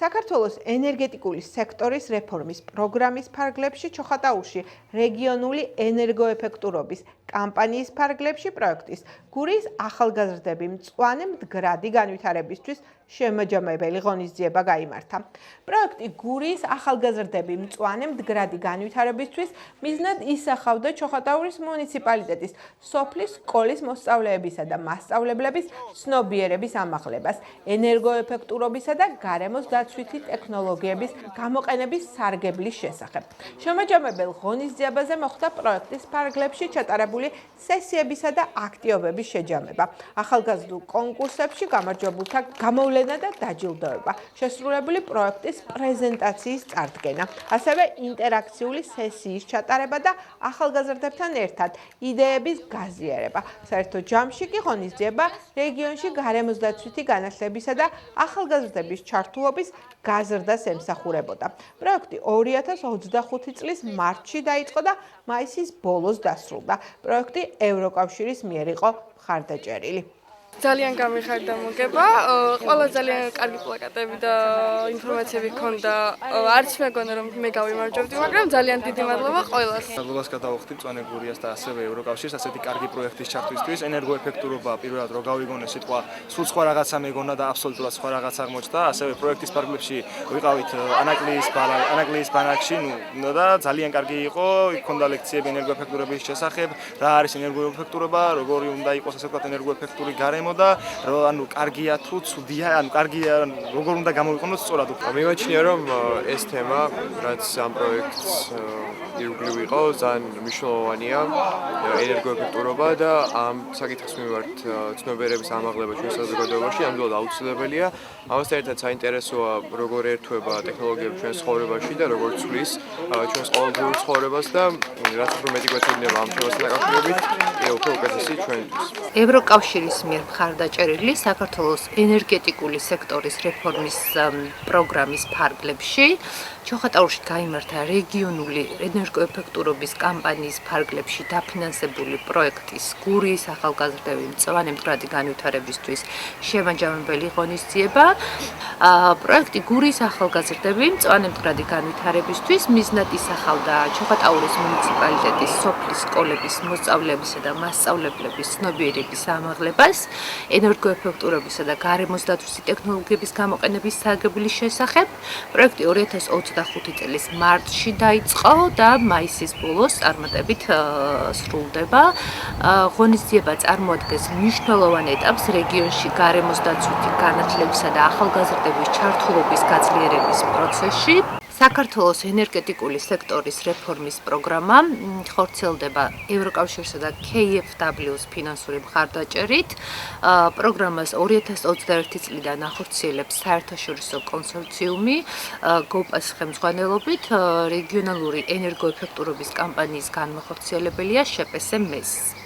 საქართველოს ენერგეტიკული სექტორის რეფორმის პროგრამის ფარგლებში ჩოხატაურში რეგიონული ენერგოეფექტურობის კამპანიის ფარგლებში პროექტის გურის ახალგაზრდები მწვანე მდგრადი განვითარებისთვის შემაჯამებელი ღონისძიება გაიმართა. პროექტი გურის ახალგაზრდები მწვანე მდგრადი განვითარებისთვის მიზნად ისახავდა ჩოხატაურის მუნიციპალიტეტის სოფლის სკოლის მოსწავლეებისა და მასწავლებლების ცნობიერების ამაღლებას, ენერგოეფექტურობისა და გარემოს დაცვითი ტექნოლოგიების გამოყენების სარგებლის შესახებ. შემაჯამებელ ღონისძიებაზე მოხდა პროექტის ფარგლებში ჩატარებული სესიებისა და აქტივობების შეჯამება, ახალგაზრდულ კონკურსებში გამარჯვებულთა გამოვლენა და დაჯილდოება, შესრულებული პროექტის პრეზენტაციის წარდგენა, ასევე ინტერაქციული სესიის ჩატარება და ახალგაზრდებთან ერთად იდეების გაზიარება. საერთო ჯამში კი ღონისძიება რეგიონში გარემოს დაცვითი განათლებისა და ახალგაზრდების ჩართულობის გაზრდას ემსახურებოდა. პროექტი 2025 წლის მარტში დაიწყო და მაისის ბოლოს დასრულდა. პროექტი ევროკავშირის მიერ იყო მხარდაჭერილი. ძალიან გამიხარდა მოგება, ყველა ძალიან კარგი პლაკატები და ინფორმაციები ჰქონდა. არც მეგონა რომ მე გავიმარჯვებდი, მაგრამ ძალიან დიდი მადლობა ყველას. მადლობას გადავხდი მწვანე გურიას და ასევე ევროკავშირს ასეთი კარგი პროექტის ჩართვისთვის. ენერგოეფექტურობა პირველად რო გავიგონე სიტყვა, სულ სხვა რაღაცა მეგონა და აბსოლუტურად სხვა რაღაც აღმოჩნდა. ასევე პროექტის ფარგლებში ვიყავით ანაკლიის ბანაკში, და ძალიან კარგი იყო, ჰქონდა ლექციები ენერგოეფექტურობის შესახებ, რა არის ენერგოეფექტურობა, როგორი უნდა იყოს ასე ვთქვათ ენერგოეფექტური გარემო და ანუ კარგია თუ ცუდია, ანუ კარგია როგორ უნდა გამოვიყენოთ სწორად. მივაჩნია რომ ეს თემა, რაც ამ პროექტს ირგვლივ იყო, ძალიან მნიშვნელოვანია ენერგოეფექტურობა და ამ საკითხის მიმართ ცნობიერების ამაღლება ჩვენს საზოგადოებაში ამბოლოდ აუცილებელია. ამასთან ერთად საინტერესოა როგორ ერთვება ტექნოლოგიები ჩვენს ცხოვრებაში და როგორ ცვლის ჩვენს ყოველდღიურ ცხოვრებას და რაც უფრო მეტი გვეცოდინება ამ თემასთან დაკავშირებით, უფრო უკეთესი ჩვენთვის. ევროკავშირის მიერ მხარდაჭერილი საქართველოს ენერგეტიკული სექტორის რეფორმის პროგრამის ფარგლებში ჩოხატაურში გაიმართა რეგიონული ენერგოეფექტურობის კამპანიის ფარგლებში დაფინანსებული პროექტის გურის ახალგაზრდები მწვანე მდგრადი განვითარებისთვის შემაჯამებელი ღონისძიება. პროექტი გურის ახალგაზრდები მწვანე მდგრადი განვითარებისთვის მიზნად ისახავდა ჩოხატაურის მუნიციპალიტეტის სოფლის სკოლების მოსწავლეებისა და მასწავლებლების ცნობიერების ამაღლებას, ენერგოეფექტურობისა და გარემოს დაცვითი ტექნოლოგიების გამოყენების სარგებლის შესახებ. პროექტი 2025 წლის მარტში დაიწყო და მაისის ბოლოს წარმატებით სრულდება. ღონისძიება წარმოადგენს მნიშვნელოვან ეტაპს რეგიონში გარემოს დაცვითი განათლებისა და ახალგაზრდების ჩართულობის გაძლიერების პროცესში. საქართველოს ენერგეტიკული სექტორის რეფორმის პროგრამა ხორციელდება ევროკავშირსა და KfW-ს ფინანსური მხარდაჭერით. პროგრამას 2021 წლიდან ახორციელებს საერთაშორისო კონსორციუმი GOPAS ხელმძღვანელობით. რეგიონალური ენერგოეფექტურობის კამპანიის განმახორციელებელია ШპС-МЕС.